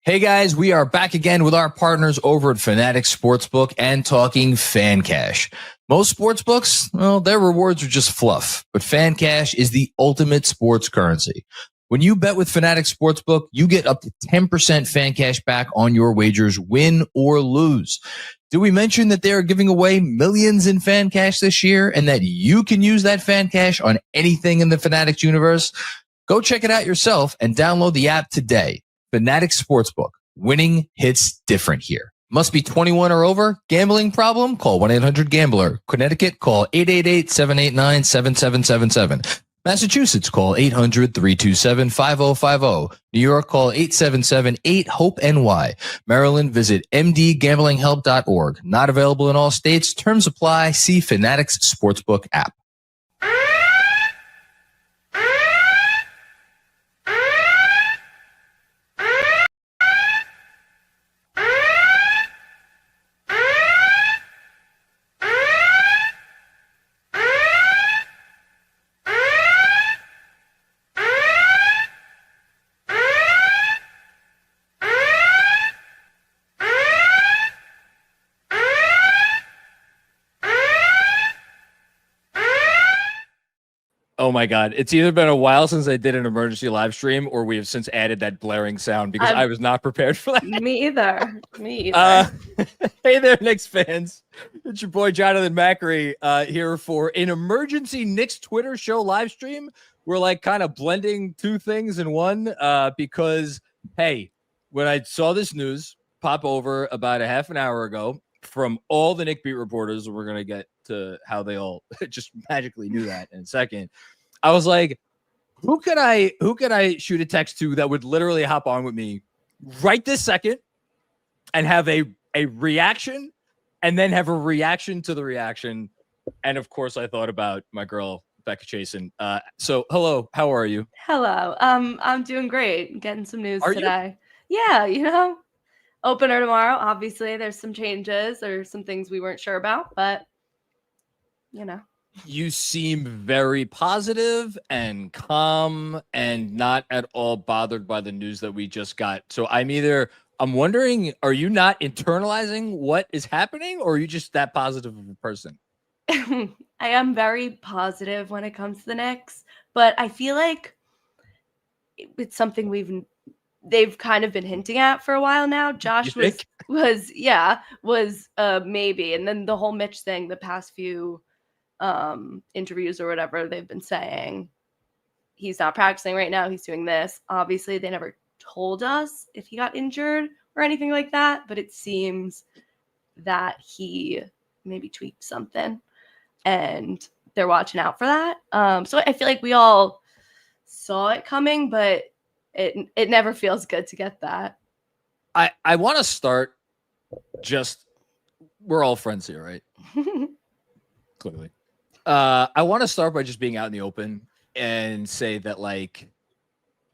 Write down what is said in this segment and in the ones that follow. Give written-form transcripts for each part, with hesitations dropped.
Hey guys, we are back again with our partners over at Fanatics Sportsbook and talking fan cash. Most sportsbooks, well, their rewards are just fluff, but fan cash is the ultimate sports currency. When you bet with Fanatics Sportsbook, you get up to 10% fan cash back on your wagers, win or lose. Did we mention that they are giving away millions in fan cash this year and that you can use that fan cash on anything in the Fanatics universe? Go check it out yourself and download the app today. Fanatics Sportsbook. Winning hits different here. Must be 21 or over. Gambling problem? Call 1-800-GAMBLER. Connecticut, call 888-789-7777. Massachusetts, call 800-327-5050. New York, call 877-8-HOPE-NY. Maryland, visit mdgamblinghelp.org. Not available in all states. Terms apply. See Fanatics Sportsbook app. Oh my God. It's either been a while since I did an emergency live stream or we have since added that blaring sound because I was not prepared for that. Me either. Hey there, Knicks fans. It's your boy, Jonathan Macri, here for an emergency Knicks Twitter show live stream. We're like kind of blending two things in one because, hey, when I saw this news pop over about a half an hour ago from all the Knicks beat reporters, we're going to get to how they all just magically knew that in a second. I was like, who could I shoot a text to that would literally hop on with me right this second and have a reaction and then have a reaction to the reaction? And of course I thought about my girl, Becca Chasen. So hello, how are you? Hello. I'm doing great. Getting some news today. Yeah, opener tomorrow. Obviously there's some changes or some things we weren't sure about, but You seem very positive and calm and not at all bothered by the news that we just got. So I'm wondering, are you not internalizing what is happening or are you just that positive of a person? I am very positive when it comes to the Knicks, but I feel like it's something they've kind of been hinting at for a while now. Josh was maybe, and then the whole Mitch thing, the past few interviews or whatever, they've been saying he's not practicing right now, he's doing this. Obviously they never told us if he got injured or anything like that, but it seems that he maybe tweaked something and they're watching out for that. So I feel like we all saw it coming, but it never feels good to get that. I want to start we're all friends here, right? Clearly. I want to start by just being out in the open and say that, like,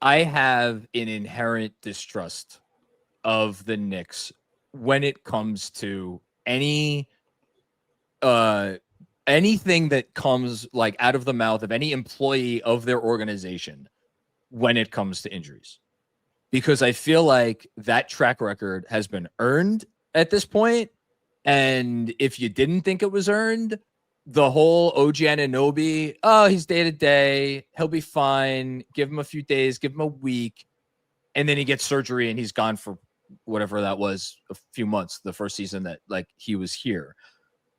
I have an inherent distrust of the Knicks when it comes to anything that comes like out of the mouth of any employee of their organization when it comes to injuries, because I feel like that track record has been earned at this point. And if you didn't think it was earned, the whole OG Anunoby, he's day to day, he'll be fine. Give him a few days, give him a week. And then he gets surgery and he's gone for whatever that was, a few months, the first season that like he was here.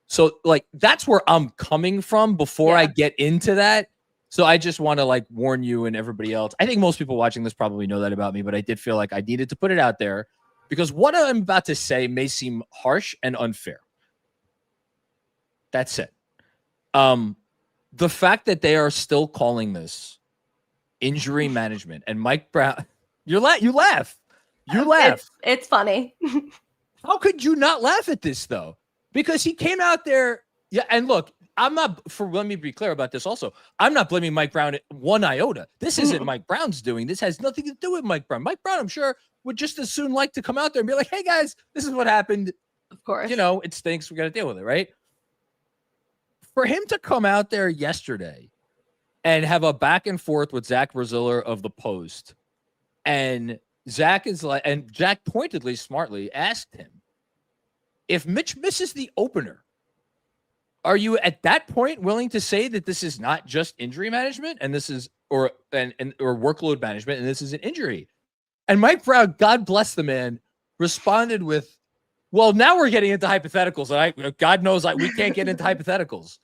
So like, that's where I'm coming from before I get into that. So I just want to like warn you and everybody else. I think most people watching this probably know that about me, but I did feel like I needed to put it out there because what I'm about to say may seem harsh and unfair. That's it. The fact that they are still calling this injury management and Mike Brown, you laugh. It's funny. How could you not laugh at this though? Because he came out there. Yeah. And look, let me be clear about this also. I'm not blaming Mike Brown one iota. This isn't Mike Brown's doing. This has nothing to do with Mike Brown. Mike Brown, I'm sure, would just as soon like to come out there and be like, hey guys, this is what happened. Of course. It stinks. We got to deal with it. Right. For him to come out there yesterday and have a back and forth with Zach Braziller of the Post and Zach is like, and Jack pointedly, smartly asked him, if Mitch misses the opener, are you at that point willing to say that this is not just injury management and this is or workload management and this is an injury? And Mike Brown, God bless the man, responded with, well, now we're getting into hypotheticals. And God knows we can't get into hypotheticals.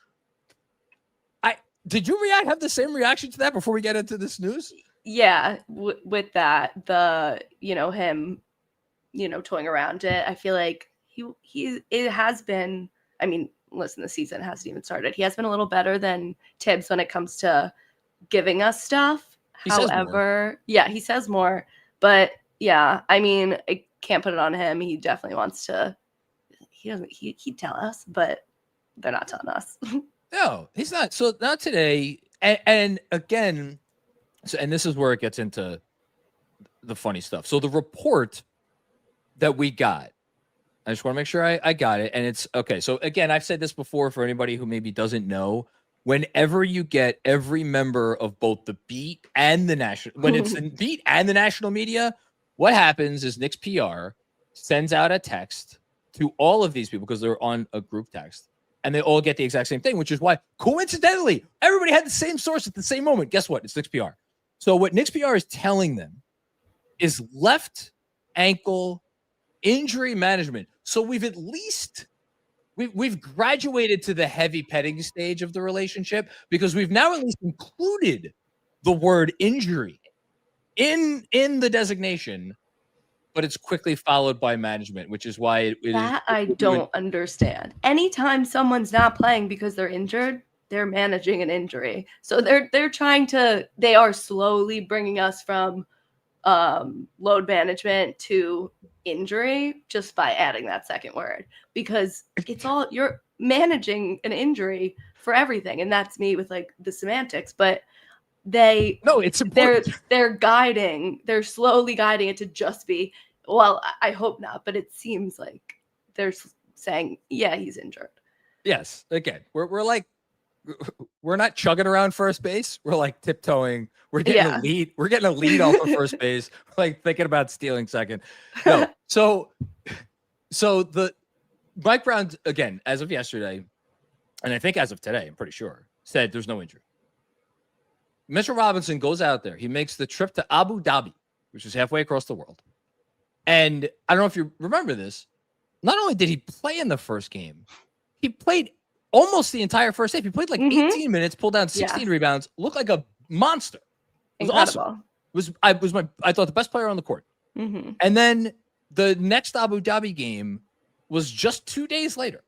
Did you have the same reaction to that before we get into this news? Yeah, with that, him, toying around it. I feel like it has been, I mean, listen, the season hasn't even started. He has been a little better than Tibbs when it comes to giving us stuff. However, yeah, he says more, but yeah, I mean, I can't put it on him. He definitely wants to, he'd tell us, but they're not telling us. No, he's not. So not today. And again, and this is where it gets into the funny stuff. So the report that we got, I just want to make sure I got it. And it's okay. So again, I've said this before for anybody who maybe doesn't know, whenever you get every member of both the beat and the national, when it's the beat and the national media, what happens is Knicks PR sends out a text to all of these people because they're on a group text. And they all get the exact same thing, which is why, coincidentally, everybody had the same source at the same moment. Guess what? It's Knicks PR. So what Knicks PR is telling them is left ankle injury management. So we've graduated to the heavy petting stage of the relationship because we've now at least included the word injury in the designation, but it's quickly followed by management, which is why I don't understand. Anytime someone's not playing because they're injured, they're managing an injury. So they are slowly bringing us from load management to injury just by adding that second word, because you're managing an injury for everything. And that's me with like the semantics, but it's important. They're slowly guiding it to just be, well, I hope not, but it seems like they're saying, yeah, he's injured. Yes. Again, we're not chugging around first base. We're like tiptoeing. We're getting a lead. We're getting a lead off of first base. We're like thinking about stealing second. No. So the Mike Brown, again, as of yesterday, and I think as of today, I'm pretty sure, said there's no injury. Mitchell Robinson goes out there. He makes the trip to Abu Dhabi, which is halfway across the world. And I don't know if you remember this. Not only did he play in the first game, he played almost the entire first half. He played like 18 minutes, pulled down 16 rebounds, looked like a monster. It was incredible. Awesome. I thought the best player on the court. Mm-hmm. And then the next Abu Dhabi game was just 2 days later.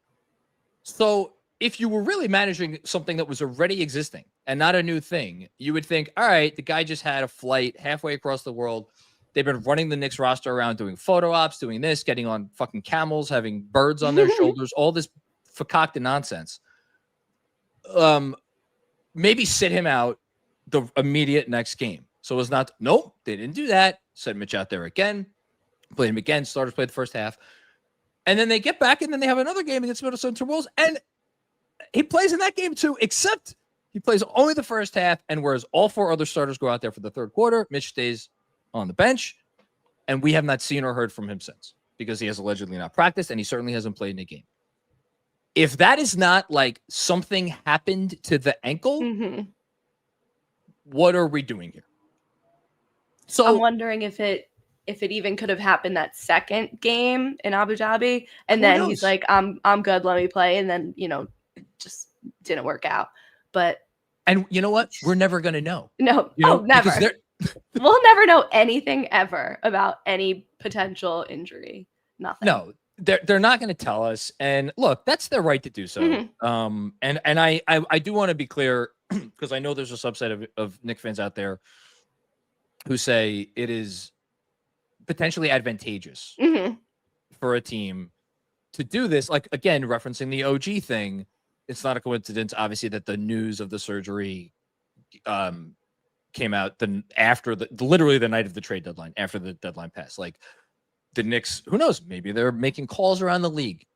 So if you were really managing something that was already existing and not a new thing, you would think, all right, the guy just had a flight halfway across the world. They've been running the Knicks roster around, doing photo ops, doing this, getting on fucking camels, having birds on their shoulders, all this fakakta nonsense. Maybe sit him out the immediate next game. So it was not, nope, they didn't do that. Sent Mitch out there again, played him again, starters played the first half. And then they get back and then they have another game against Minnesota Timberwolves. And he plays in that game too, except he plays only the first half. And whereas all four other starters go out there for the third quarter, Mitch stays on the bench. And we have not seen or heard from him since because he has allegedly not practiced and he certainly hasn't played in a game. If that is not like something happened to the ankle, what are we doing here? So I'm wondering if it even could have happened that second game in Abu Dhabi, and then he's like, I'm good, let me play, and then it just didn't work out. And you know what? We're never gonna know. No, never. We'll never know anything ever about any potential injury. Nothing. No, they're not going to tell us. And look, that's their right to do so. And I do want to be clear because I know there's a subset of Knicks fans out there who say it is potentially advantageous for a team to do this. Like, again, referencing the OG thing, it's not a coincidence, obviously, that the news of the surgery came out after literally the night of the trade deadline, after the deadline passed. Like, the Knicks, who knows? Maybe they're making calls around the league,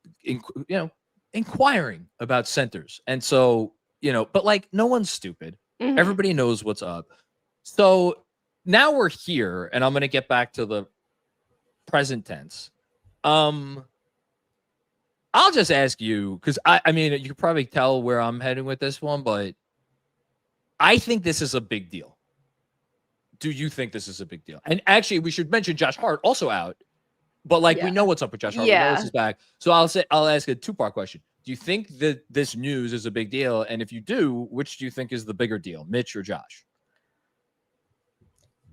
inquiring about centers. And so, but like, no one's stupid. Everybody knows what's up. So now we're here, and I'm going to get back to the present tense. I'll just ask you, because I mean, you can probably tell where I'm heading with this one, but I think this is a big deal. Do you think this is a big deal? And actually, we should mention Josh Hart also out, but like we know what's up with Josh Hart. We know this is back. So I'll ask a two-part question. Do you think that this news is a big deal? And if you do, which do you think is the bigger deal, Mitch or Josh?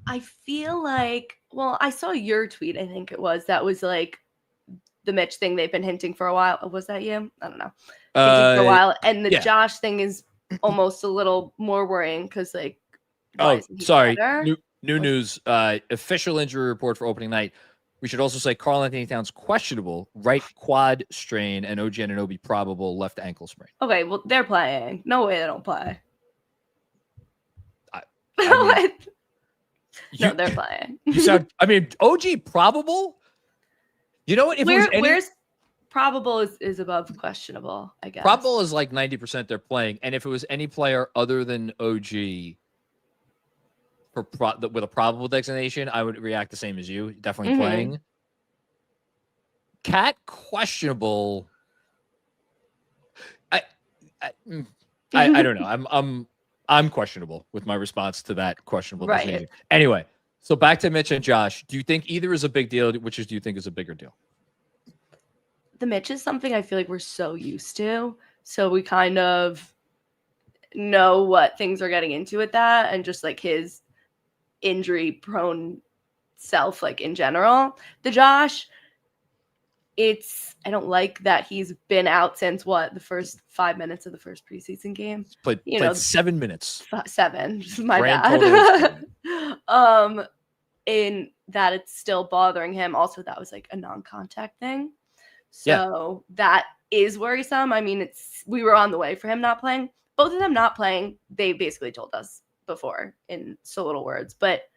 I feel like, well, I saw your tweet, I think it was, that was like the Mitch thing they've been hinting for a while. Was that you? I don't know. Hinting for a while. And the Josh thing is almost a little more worrying because, like, sorry. New news. Official injury report for opening night. We should also say Karl-Anthony Towns questionable, right quad strain, and OG Anunoby probable left ankle sprain. Okay, well, they're playing. No way they don't play. I mean, no, they're playing. You sound. I mean, OG probable. You know what? If where's probable is above questionable, I guess. Probable is like 90% they're playing, and if it was any player other than OG with a probable designation, I would react the same as you. Definitely playing. Cat questionable. I don't know. I'm questionable with my response to that questionable designation. Anyway, so back to Mitch and Josh. Do you think either is a big deal? Do you think is a bigger deal? The Mitch is something I feel like we're so used to. So we kind of know what things are getting into with that, and just like his injury prone self, like in general. The Josh, I don't like that he's been out since the first 5 minutes of the first preseason game. Played 7 minutes. 7, my bad. In that it's still bothering him. Also, that was like a non-contact thing. So that is worrisome. I mean, we were on the way for him not playing. Both of them not playing, they basically told us before in so little words. But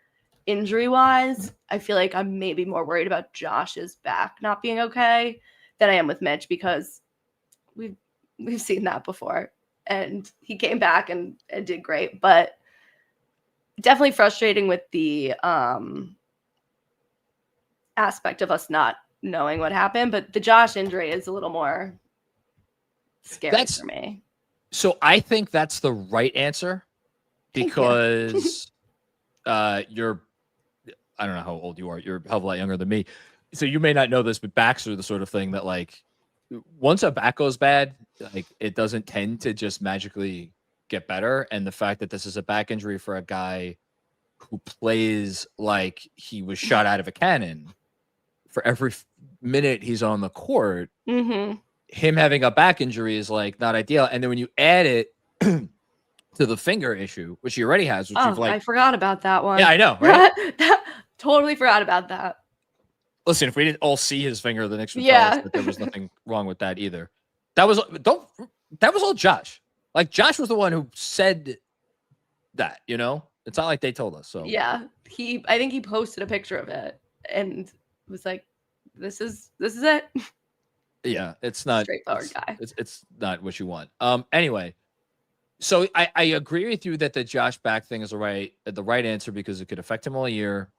injury-wise, I feel like I'm maybe more worried about Josh's back not being okay than I am with Mitch, because we've seen that before. And he came back and did great. But definitely frustrating with the aspect of us not knowing what happened. But the Josh injury is a little more scary for me. So I think that's the right answer, because you're, I don't know how old you are. You're a hell of a lot younger than me. So you may not know this, but backs are the sort of thing that, like, once a back goes bad, like, it doesn't tend to just magically get better. And the fact that this is a back injury for a guy who plays like he was shot out of a cannon for every minute he's on the court, him having a back injury is like not ideal. And then when you add it to the finger issue, which he already has, which I forgot about that one. Yeah, I know, right? Totally forgot about that. Listen, if we didn't all see his finger, the Knicks would tell us that there was nothing wrong with that either. That was all Josh. Like, Josh was the one who said that, you know? It's not like they told us. So yeah, I think he posted a picture of it and was like, this is it. Yeah, it's not straightforward guy. It's not what you want. Anyway, so I agree with you that the Josh back thing is the right answer, because it could affect him all year.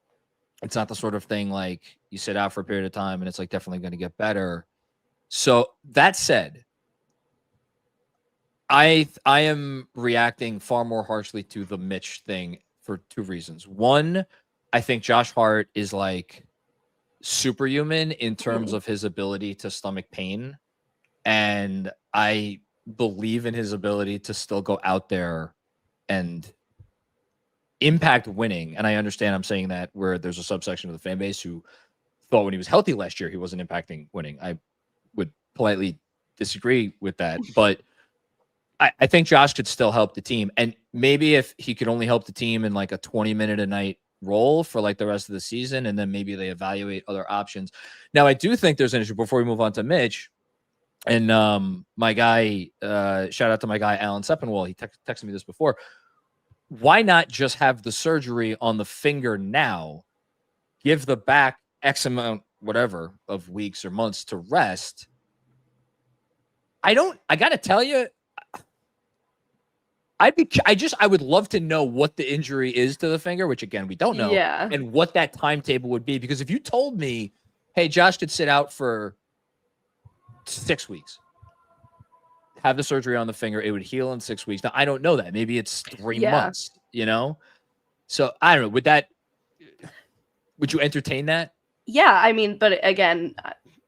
It's not the sort of thing like you sit out for a period of time and it's like definitely going to get better. So that said, I am reacting far more harshly to the Mitch thing for two reasons. One, I think Josh Hart is like superhuman in terms of his ability to stomach pain. And I believe in his ability to still go out there and impact winning. And I understand I'm saying that where there's a subsection of the fan base who thought when he was healthy last year, he wasn't impacting winning. I would politely disagree with that. But I think Josh could still help the team. And maybe if he could only help the team in like a 20-minute a night role for like the rest of the season, and then maybe they evaluate other options. Now, I do think there's an issue before we move on to Mitch. And my guy, shout out to my guy, Alan Sepinwall. He texted me this before. Why not just have the surgery on the finger now, give the back X amount, whatever, of weeks or months to rest? I got to tell you, I would love to know what the injury is to the finger, which again we don't know, Yeah. and what that timetable would be. Because if you told me, hey, Josh could sit out for 6 weeks, have the surgery on the finger, it would heal in 6 weeks. Now I don't know that. Maybe it's 3 months, you know? So I don't know. Would you entertain that? Yeah, I mean, but again,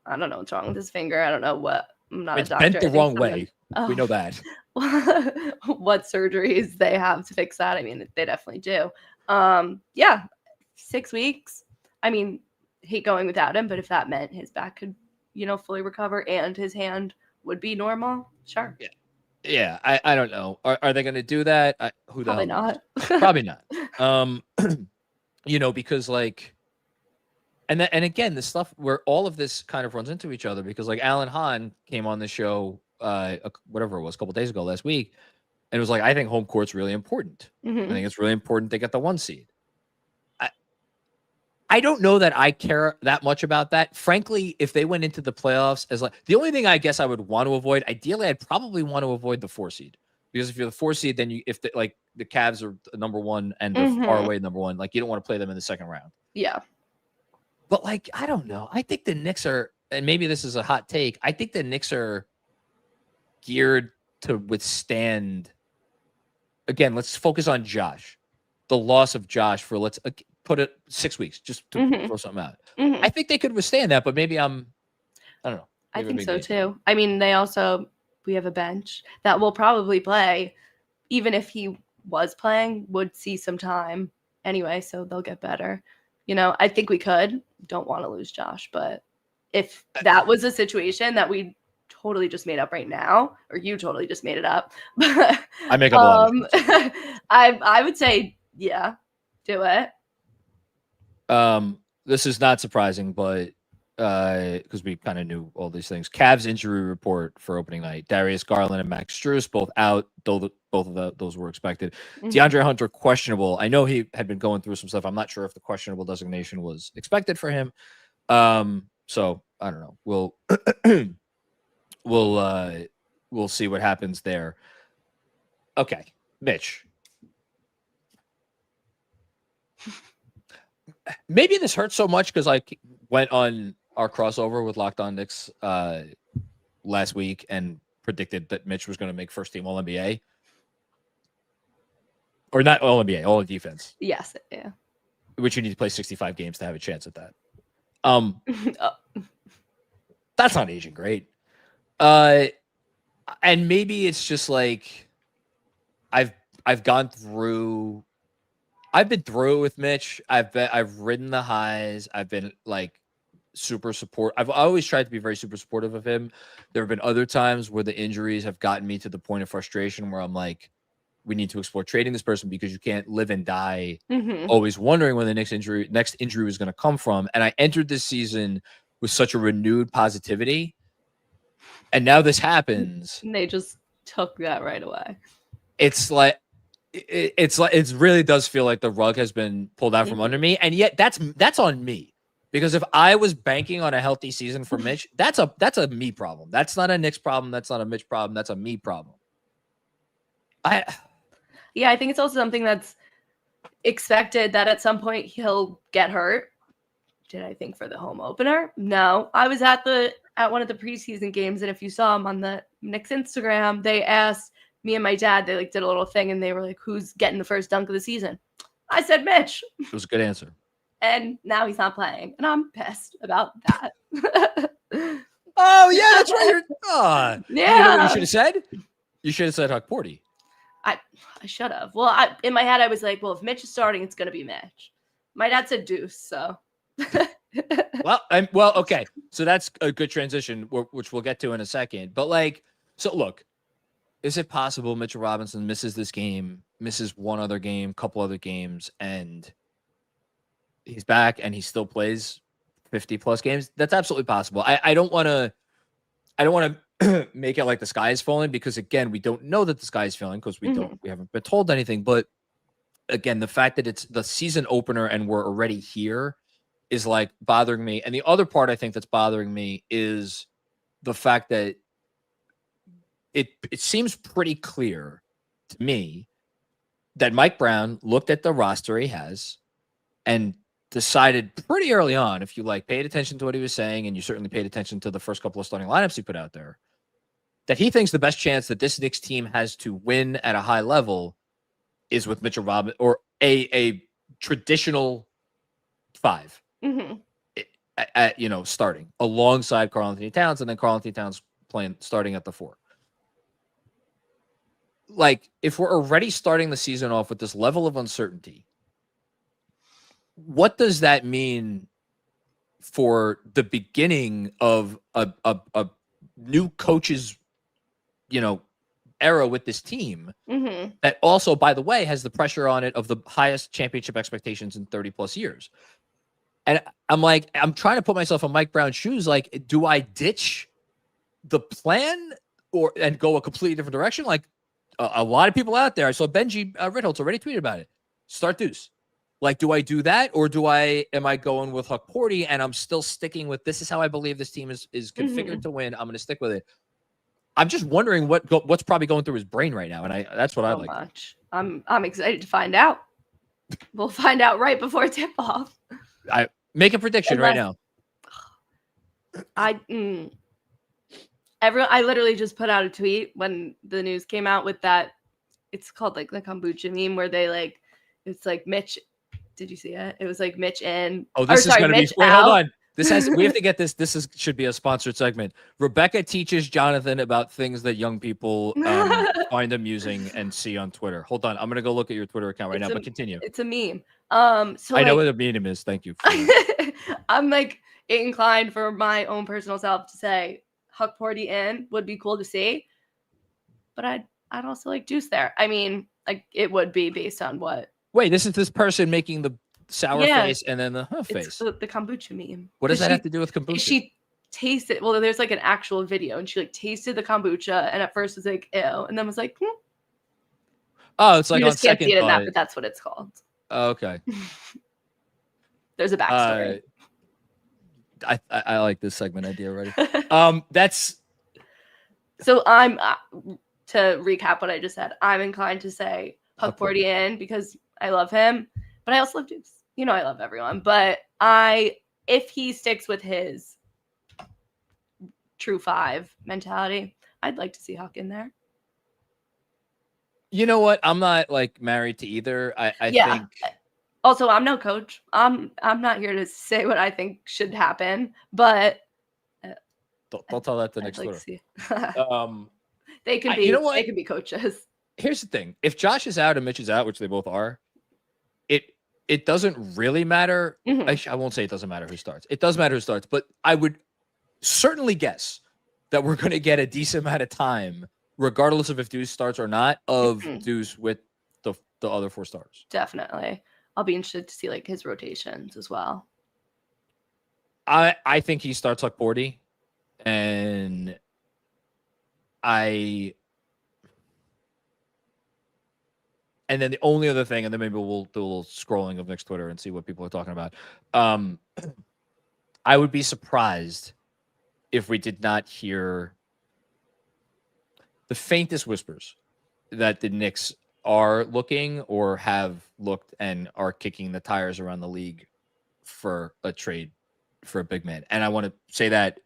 I don't know what's wrong with his finger. I don't know what. I'm not It's a doctor. bent the wrong way. We know that. What surgeries they have to fix that. I mean, they definitely do. 6 weeks. I mean, hate going without him, but if that meant his back could, fully recover and his hand would be normal, sure. Yeah. I don't know. Are they going to do that? Probably not. Probably not. Because like, and again, the stuff where all of this kind of runs into each other, because like Alan Hahn came on the show, whatever it was, a couple days ago, last week, and it was like, I think home court's really important. I think it's really important they get the 1 seed. I don't know that I care that much about that. Frankly, if they went into the playoffs as like the only thing I guess I would want to avoid, ideally, I'd probably want to avoid the 4 seed, because if you're the 4 seed, then the Cavs are the number 1 and they're far away number 1, like you don't want to play them in the second round. Yeah. But like, I don't know. I think the Knicks are, and maybe this is a hot take, I think the Knicks are geared to withstand. Again, let's focus on Josh. The loss of Josh for, let's put it 6 weeks, just to throw something out. I think they could withstand that, but maybe I don't know. I think so too. I mean, we have a bench that will probably play, even if he was playing, would see some time anyway, so they'll get better. I think we could. Don't want to lose Josh, but if that was a situation that we totally just made up right now, or you totally just made it up, I make up a lot of I would say, yeah, do it. This is not surprising, but because we kind of knew all these things. Cavs injury report for opening night: Darius Garland and Max Strus both out. Though both of those were expected. DeAndre Hunter questionable. I know he had been going through some stuff. I'm not sure if the questionable designation was expected for him. So I don't know. We'll see what happens there. Okay, Mitch. Maybe this hurts so much because I went on our crossover with Locked On Knicks last week and predicted that Mitch was going to make first team All NBA. Or not All NBA, All Defense. Yes, yeah. Which you need to play 65 games to have a chance at that. That's not aging great. And maybe it's just like I've been through with Mitch. I've ridden the highs. I've been like super I've always tried to be very super supportive of him. There have been other times where the injuries have gotten me to the point of frustration where I'm like, we need to explore trading this person, because you can't live and die always wondering when the next injury was going to come from. And I entered this season with such a renewed positivity, and now this happens. And they just took that right away. It's like it really does feel like the rug has been pulled out from under me, and yet that's on me, because if I was banking on a healthy season for Mitch, that's a me problem. That's not a Knicks problem. That's not a Mitch problem. That's a me problem. I think it's also something that's expected that at some point he'll get hurt. Did I think for the home opener? No. I was at one of the preseason games, and if you saw him on the Knicks Instagram, they asked me and my dad, they did a little thing, and they were like, who's getting the first dunk of the season? I said Mitch. It was a good answer. And now he's not playing, and I'm pissed about that. Oh, yeah, that's right. Yeah. You know what you should have said? You should have said Huck Porty. I should have. Well, in my head, I was like, well, if Mitch is starting, it's going to be Mitch. My dad said Deuce, so. Well, okay. So that's a good transition, which we'll get to in a second. But so look, is it possible Mitchell Robinson misses this game, misses one other game, couple other games, and he's back and he still plays 50 plus games? That's absolutely possible. I don't want to make it like the sky is falling, because again, we don't know that the sky is falling because we haven't been told anything. But again, the fact that it's the season opener and we're already here is bothering me. And the other part I think that's bothering me is the fact that it seems pretty clear to me that Mike Brown looked at the roster he has and decided pretty early on, if you like paid attention to what he was saying, and you certainly paid attention to the first couple of starting lineups he put out there, that he thinks the best chance that this Knicks team has to win at a high level is with Mitchell Robinson or a traditional five, starting alongside Karl-Anthony Towns, and then Karl-Anthony Towns starting at the 4. Like, if we're already starting the season off with this level of uncertainty, what does that mean for the beginning of a new coach's, era with this team that also, by the way, has the pressure on it of the highest championship expectations in 30 plus years? And I'm trying to put myself in Mike Brown's shoes. Like, do I ditch the plan and go a completely different direction? Like, a lot of people out there, I saw Benji Ritholtz already tweeted about it. Start Deuce. Like, do I do that, or am I going with Huck Porty and I'm still sticking with this is how I believe this team is configured to win? I'm going to stick with it. I'm just wondering what's probably going through his brain right now, and that's what I like. Much. I'm excited to find out. We'll find out right before tip off. I make a prediction right now. I literally just put out a tweet when the news came out with that. It's called like the kombucha meme where they it's like Mitch. Did you see it? It was like Mitch in. Oh, this is going to be. Wait, hold on. We have to get this. Should be a sponsored segment. Rebecca teaches Jonathan about things that young people find amusing and see on Twitter. Hold on. I'm going to go look at your Twitter account right now, but continue. It's a meme. So I know what a meme is. Thank you. I'm inclined for my own personal self to say Huck Porty in would be cool to see, but I'd also like Deuce there. I mean, it would be based on what. Wait, this is this person making the sour face and then the face. It's the kombucha meme. What does that have to do with kombucha? She tasted. Well, there's an actual video, and she tasted the kombucha, and at first was like, ew, and then was like, Oh, it's like you on just can't second see it in bite. that, but that's what it's called. Oh, okay. There's a backstory. I like this segment idea already. That's. So I'm to recap what I just said. I'm inclined to say Huck Porty in because I love him, but I also love Deuce. I love everyone, but if he sticks with his true 5 mentality, I'd like to see Huck in there. You know what? I'm not married to either. I think. Also, I'm no coach. I'm not here to say what I think should happen, but don't tell that to Knicks Twitter. They can be. You know what? They can be coaches. Here's the thing: if Josh is out and Mitch is out, which they both are, it doesn't really matter. I won't say it doesn't matter who starts. It does matter who starts, but I would certainly guess that we're going to get a decent amount of time, regardless of if Deuce starts or not, of Deuce with the other 4 stars. Definitely. I'll be interested to see his rotations as well. I think he starts like Porty, and and then the only other thing, and then maybe we'll do a little scrolling of Knicks Twitter and see what people are talking about. I would be surprised if we did not hear the faintest whispers that the Knicks are looking or have looked and are kicking the tires around the league for a trade for a big man. And I want to say that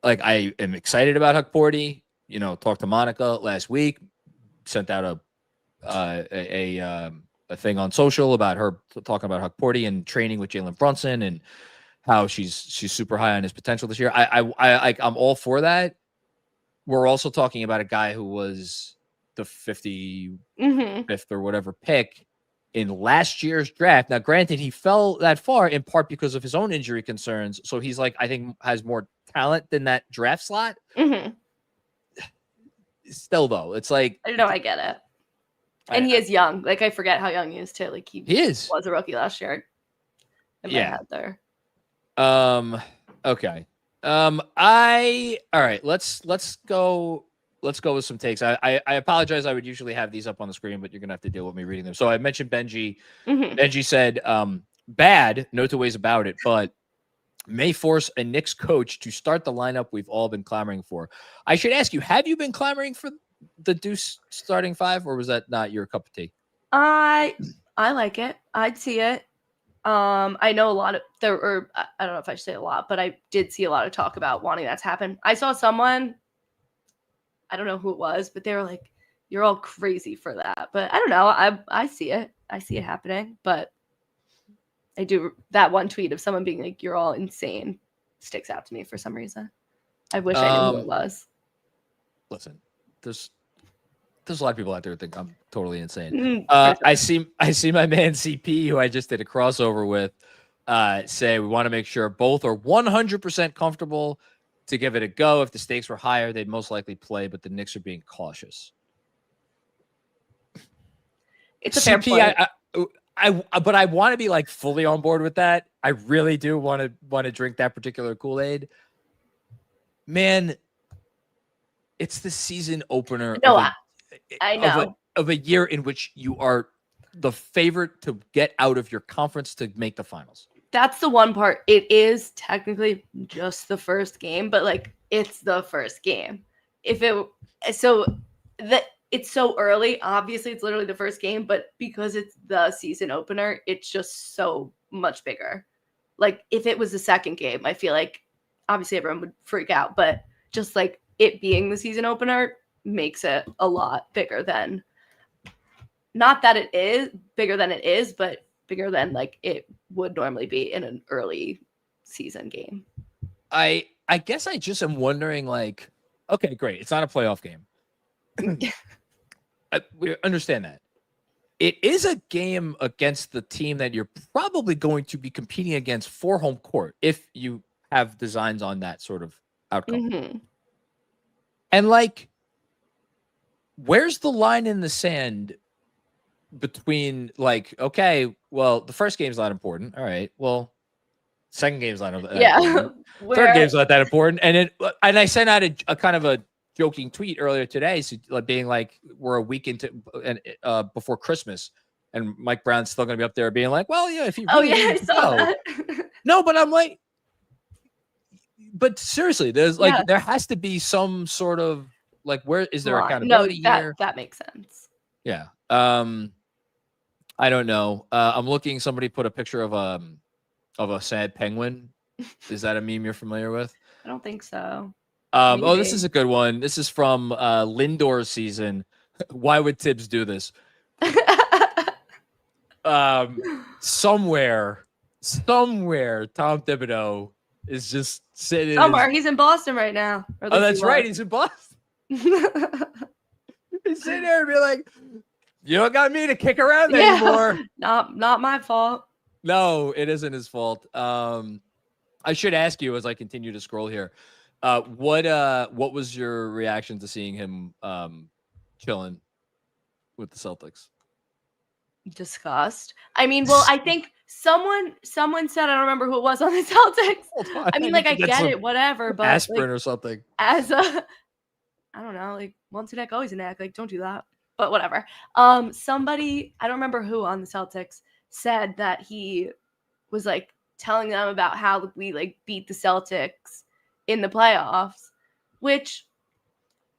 I am excited about Huck Porty. Talked to Monica last week, sent out a thing on social about her talking about Huck Porty and training with Jalen Brunson and how she's super high on his potential this year. I'm all for that. We're also talking about a guy who was the 55th or whatever pick in last year's draft. Now, granted, he fell that far in part because of his own injury concerns. So he's I think has more talent than that draft slot. Still, though, it's I don't know. I get it. And he is young. I forget how young he is too. He was a rookie last year. In my head there. Okay. All right. Let's go with some takes. I apologize. I would usually have these up on the screen, but you're gonna have to deal with me reading them. So I mentioned Benji. Benji said, bad, no two ways about it, but may force a Knicks coach to start the lineup we've all been clamoring for. I should ask you, have you been clamoring for the Deuce starting five, or was that not your cup of tea? I like it. I'd see it. I know a lot of I don't know if I should say a lot, but I did see a lot of talk about wanting that to happen. I saw someone, I don't know who it was, but they were like, "You're all crazy for that." But I don't know. I see it. I see it happening. But I do, that one tweet of someone being like, "You're all insane," sticks out to me for some reason. I wish I knew who it was. Listen, there's a lot of people out there who think I'm totally insane. Sure. I see my man CP, who I just did a crossover with, say we want to make sure both are 100% comfortable to give it a go. If the stakes were higher, they'd most likely play, but the Knicks are being cautious. It's a fair point. But I want to be like fully on board with that. I really do want to drink that particular Kool-Aid. Man, it's the season opener. No, I know. Of a year in which you are the favorite to get out of your conference to make the finals. That's the one part. It is technically just the first game, but like it's the first game. It's so early. Obviously, it's literally the first game, but because it's the season opener, it's just so much bigger. Like if it was the second game, I feel like obviously everyone would freak out, but just like it being the season opener makes it a lot bigger than, not that it is bigger than it is, but bigger than like it would normally be in an early season game. I guess I just am wondering, like, okay, great. It's not a playoff game. We understand that. It is a game against the team that you're probably going to be competing against for home court if you have designs on that sort of outcome. Mm-hmm. And like, where's the line in the sand between like, okay, well, the first game's not important. All right. Well, second game's not important. Yeah. Third game's not that important. And I sent out a kind of a joking tweet earlier today, so like being like, we're a week into before Christmas, and Mike Brown's still going to be up there being like, well, yeah, if you really I saw that. No, but I'm like, but seriously, there's like there has to be some sort of like, where is there accountability here? That makes sense. Yeah. I don't know. I'm looking. Somebody put a picture of a sad penguin. Is that a meme you're familiar with? I don't think so. Oh, this is a good one. This is from Lindor's season. Why would Tibbs do this? Somewhere, Tom Thibodeau is just sitting. Somewhere. He's in Boston right now. Oh, that's right. He's in Boston. He's sitting there and be like, you don't got me to kick around anymore. Not my fault. No, it isn't his fault. I should ask you as I continue to scroll here. What was your reaction to seeing him chilling with the Celtics? Disgust. I mean, well, I think someone said, I don't remember who it was on the Celtics. I mean, like, I get it, whatever, but aspirin like, or something. As a, I don't know, like once a neck, always a neck. Like, don't do that. But whatever. Somebody, I don't remember who on the Celtics, said that he was like telling them about how we like beat the Celtics in the playoffs, which,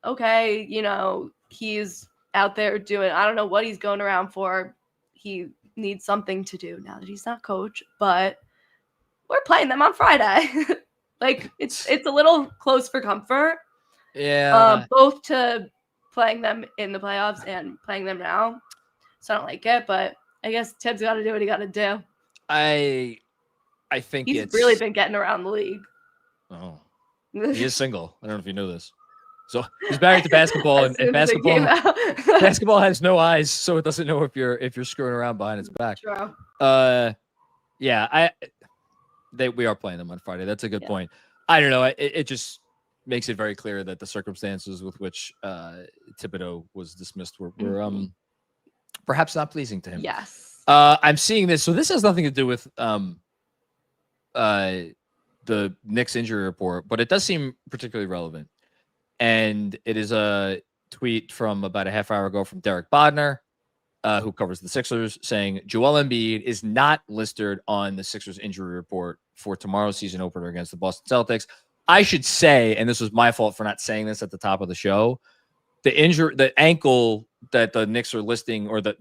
okay, you know, he's out there doing, I don't know what he's going around for. He needs something to do now that he's not coach, but we're playing them on Friday. Like it's a little close for comfort. Yeah. Both to playing them in the playoffs and playing them now. So I don't like it, but I guess Tibbs got to do what he got to do. I think he's really been getting around the league. Oh, he is single. I don't know if you know this. So he's married to basketball, and basketball has no eyes, so it doesn't know if you're screwing around behind its back. True. Yeah, we are playing them on Friday. That's a good point. I don't know. It just makes it very clear that the circumstances with which Thibodeau was dismissed were perhaps not pleasing to him. Yes. I'm seeing this. So this has nothing to do with the Knicks injury report, but it does seem particularly relevant. And it is a tweet from about a half hour ago from Derek Bodner, who covers the Sixers, saying Joel Embiid is not listed on the Sixers injury report for tomorrow's season opener against the Boston Celtics. I should say, and this was my fault for not saying this at the top of the show, the ankle that the Knicks are listing, or they're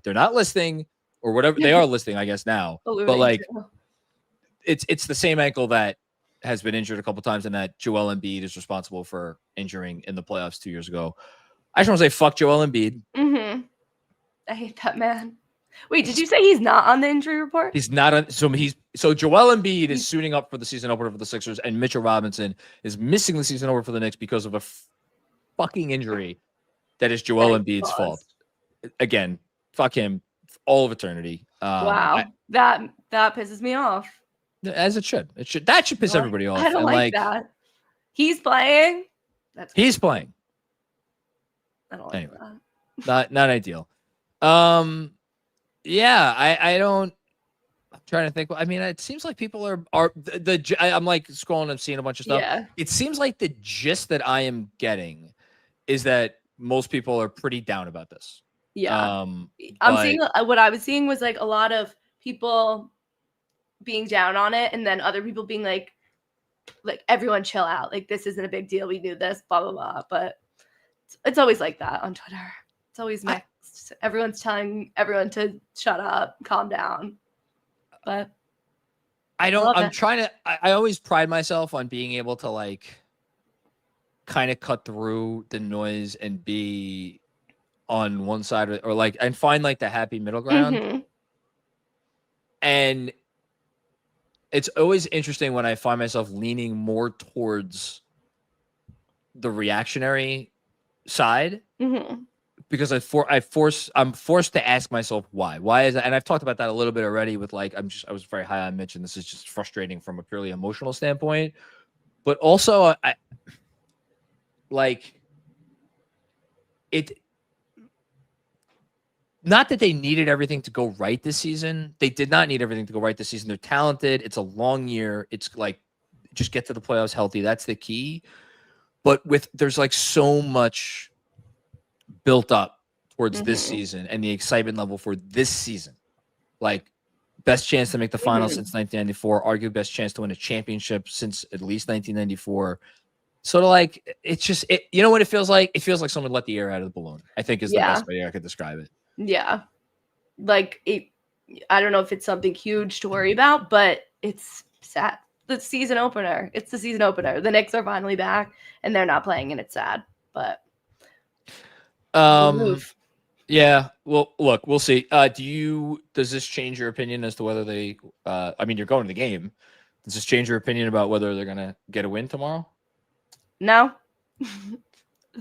not listing, or whatever they are listing, I guess now. But like, it's the same ankle that has been injured a couple times, and that Joel Embiid is responsible for injuring in the playoffs 2 years ago. I just want to say, fuck Joel Embiid. Mm-hmm. I hate that man. Wait, did you say he's not on the injury report? He's not on. So Joel Embiid is suiting up for the season opener for the Sixers, and Mitchell Robinson is missing the season opener for the Knicks because of a fucking injury that is Joel Embiid's fault. Again, fuck him all of eternity. Wow, that pisses me off. As it should. That should piss everybody off. I don't like that. He's playing. He's playing. I don't like that. Not ideal. Yeah, I don't. I'm trying to think. I mean, it seems like people are I'm like scrolling and seeing a bunch of stuff. Yeah. It seems like the gist that I am getting is that most people are pretty down about this. Yeah. I'm seeing what I was seeing was like a lot of people being down on it, and then other people being like everyone chill out. Like, this isn't a big deal. We knew this, blah, blah, blah. But it's always like that on Twitter. It's always mixed. Everyone's telling everyone to shut up, calm down. But I always pride myself on being able to like kind of cut through the noise and be on one side or like, and find like the happy middle ground. Mm-hmm. And it's always interesting when I find myself leaning more towards the reactionary side, because I'm forced to ask myself why. Why is that? And I've talked about that a little bit already with like, I was very high on Mitch, and this is just frustrating from a purely emotional standpoint. But also, not that they needed everything to go right this season. They did not need everything to go right this season. They're talented. It's a long year. It's like, just get to the playoffs healthy. That's the key. But there's like so much built up towards this season and the excitement level for this season. Like, best chance to make the finals since 1994, arguably best chance to win a championship since at least 1994. Sort of like, it's just, you know what it feels like? It feels like someone let the air out of the balloon, I think is the best way I could describe it. Yeah. Like, I don't know if it's something huge to worry about, but it's sad. The season opener. It's the season opener. The Knicks are finally back, and they're not playing, and it's sad. But yeah. Well, look, we'll see. Does this change your opinion as to whether they? I mean, you're going to the game. Does this change your opinion about whether they're gonna get a win tomorrow? No.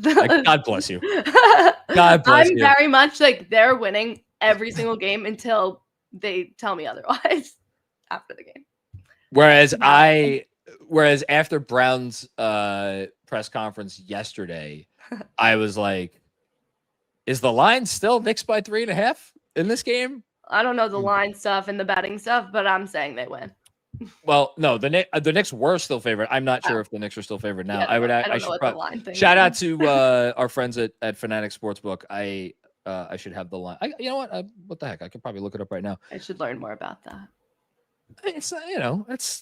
God bless you. God bless you. I'm very much like, they're winning every single game until they tell me otherwise after the game. Whereas after Brown's press conference yesterday, I was like, is the line still Knicks by 3.5 in this game? I don't know the line stuff and the betting stuff, but I'm saying they win. Well, no, the Knicks were still favored. I'm not sure if the Knicks are still favored now. Yeah, I should probably shout out to our friends at Fanatic Sportsbook. I should have the line. You know what? What the heck? I could probably look it up right now. I should learn more about that. It's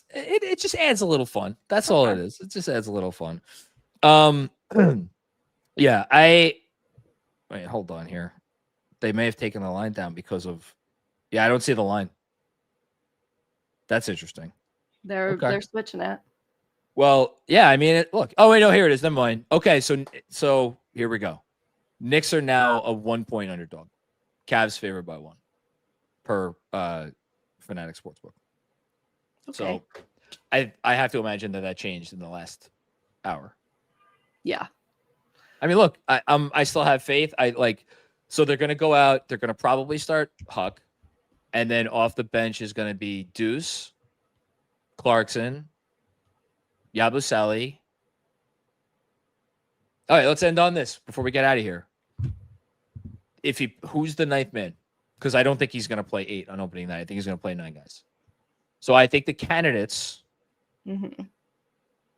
it just adds a little fun. That's all it is. It just adds a little fun. Yeah. Wait, hold on here. They may have taken the line down because of. Yeah, I don't see the line. That's interesting. They're switching it. Well, yeah, I mean, look. Oh wait, no, here it is. Never mind. Okay, so here we go. Knicks are now a 1-point underdog. Cavs favored by 1 per Fanatic Sportsbook. Okay. So I have to imagine that changed in the last hour. Yeah. I mean, look, I still have faith. So they're going to go out. They're going to probably start Huck. And then off the bench is going to be Deuce, Clarkson, Yabusele. All right, let's end on this before we get out of here. Who's the 9th man? Because I don't think he's going to play 8 on opening night. I think he's going to play 9 guys. So I think the candidates.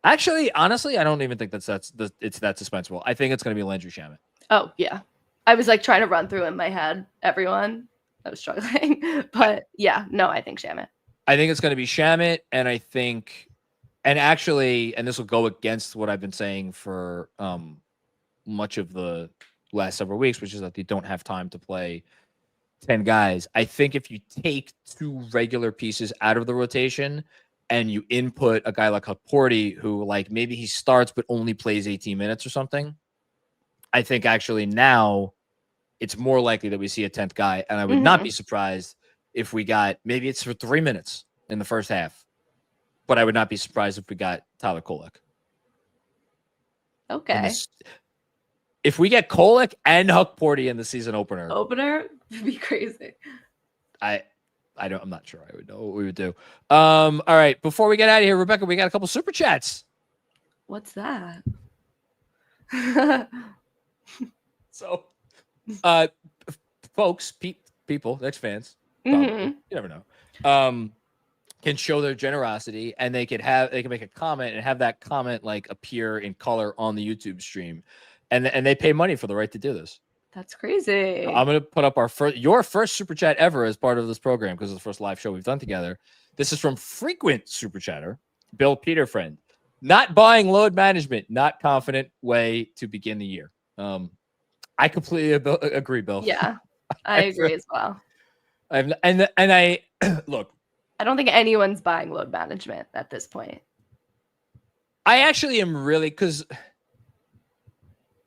Actually, honestly, I don't even think it's that dispensable. I think it's going to be Landry Shamet. Oh yeah, I was like trying to run through in my head everyone. I was struggling, but yeah, no, I think Shamet. I think it's going to be Shamet, and I think, and this will go against what I've been saying for much of the last several weeks, which is that they don't have time to play 10 guys. I think if you take 2 regular pieces out of the rotation and you input a guy like Hukporty, who like maybe he starts but only plays 18 minutes or something, I think actually now it's more likely that we see a 10th guy. And I would not be surprised if we got, maybe it's for 3 minutes in the first half, but I would not be surprised if we got Tyler Kolek. Okay. If we get Kolek and Hukporty in the season opener, It'd be crazy. I'm not sure I would know what we would do. All right. Before we get out of here, Rebecca, we got a couple super chats. What's that? So, folks, people, Knicks fans, you never know, can show their generosity, and they can make a comment and have that comment like appear in color on the YouTube stream, and they pay money for the right to do this. That's crazy. I'm gonna put up your first super chat ever as part of this program because it's the first live show we've done together. This is from frequent super chatter Bill Peterfriend. Not buying load management, not confident way to begin the year. I completely agree, Bill. Yeah, I agree as well. I look. I don't think anyone's buying load management at this point. I actually am really, because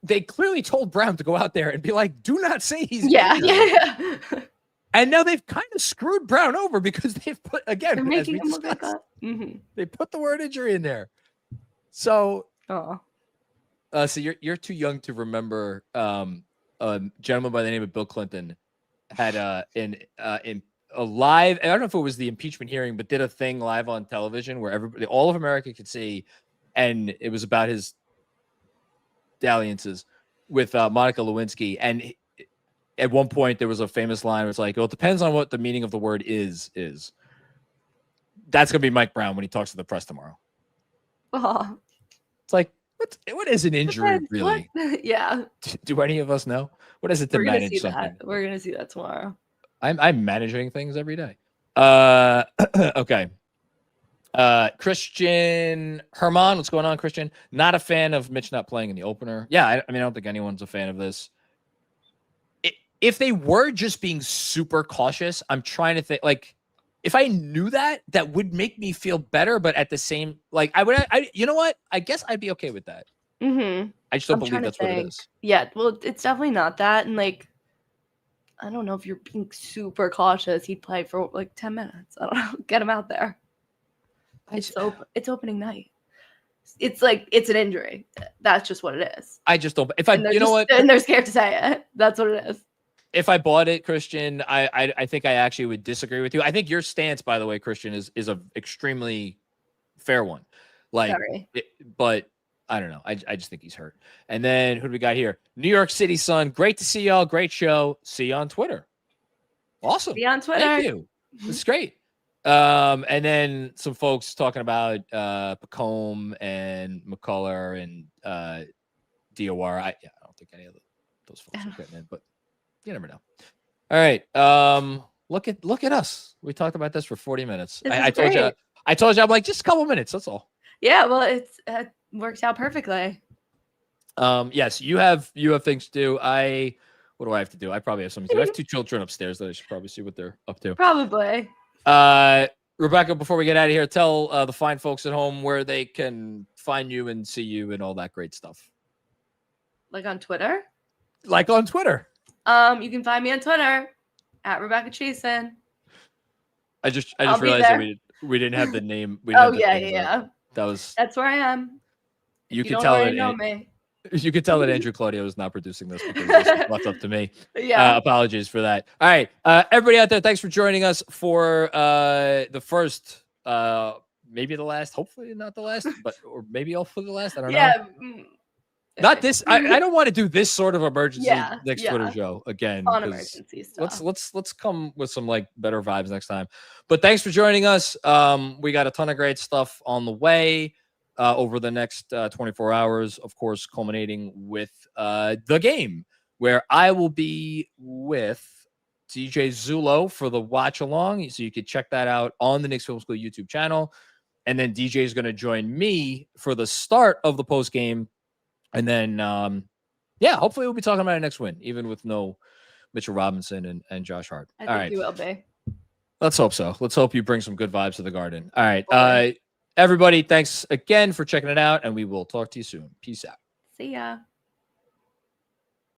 they clearly told Brown to go out there and be like, do not say he's yeah. And now they've kind of screwed Brown over because they've put, again, They're making him look like discussed, that. they put the word injury in there. So, so you're too young to remember a gentleman by the name of Bill Clinton had in a live, I don't know if it was the impeachment hearing, but did a thing live on television where everybody, all of America could see, and it was about his dalliances with Monica Lewinsky. And at one point there was a famous line where it's like, well, it depends on what the meaning of the word is. That's gonna be Mike Brown when he talks to the press tomorrow. It's like, what is an injury really? Yeah. Do any of us know? What is it to manage something? We're gonna see that tomorrow. I'm managing things every day. Okay. Christian Herman, what's going on, Christian? Not a fan of Mitch not playing in the opener. Yeah, I mean, I don't think anyone's a fan of this. If they were just being super cautious, I'm trying to think, like, if I knew that would make me feel better, but at the same, like, you know what? I guess I'd be okay with that. I just don't believe that's what it is. Yeah, well, it's definitely not that. And, like, I don't know if you're being super cautious. He'd play for, like, 10 minutes. I don't know. Get him out there. It's opening night. It's like, it's an injury. That's just what it is. I just don't. And they're scared to say it. That's what it is. If I bought it, Christian, I think I actually would disagree with you. I think your stance, by the way, Christian, is a extremely fair one. Like, but I don't know. I just think he's hurt. And then who do we got here? New York City Sun. Great to see y'all. Great show. See you on Twitter. Awesome. See you on Twitter. Thank you. It's great. And then some folks talking about Pacome and McCullough and DOR. I don't think any of those folks are getting in, but you never know. All right. Look at us. We talked about this for 40 minutes. I told you I'm like, just a couple minutes. That's all. Yeah, well, it works out perfectly. Yes, you have things to do. What do I have to do? I probably have something to do. I have 2 children upstairs that I should probably see what they're up to. Probably. Rebecca, before we get out of here, tell the fine folks at home where they can find you and see you and all that great stuff. Like on Twitter? Like on Twitter. You can find me on Twitter at Rebecca Chasen. I just realized that we didn't have the name. Yeah. That's where I am. You can tell that you could tell that Andrew Claudio is not producing this because this is left up to me. Yeah. Apologies for that. All right. Everybody out there, thanks for joining us for the first, maybe the last, hopefully not the last, or maybe hopefully the last. I don't know. Not this. I don't want to do this sort of emergency next Twitter show again. On emergency stuff. Let's come with some like better vibes next time. But thanks for joining us. We got a ton of great stuff on the way over the next 24 hours. Of course, culminating with the game where I will be with DJ Zulo for the watch along. So you can check that out on the Knicks Film School YouTube channel. And then DJ is going to join me for the start of the post game. And then, Yeah, hopefully we'll be talking about it next win, even with no Mitchell Robinson and Josh Hart. I All think right. you will be. Let's hope so. Let's hope you bring some good vibes to the Garden. All right. Everybody, thanks again for checking it out, and we will talk to you soon. Peace out. See ya.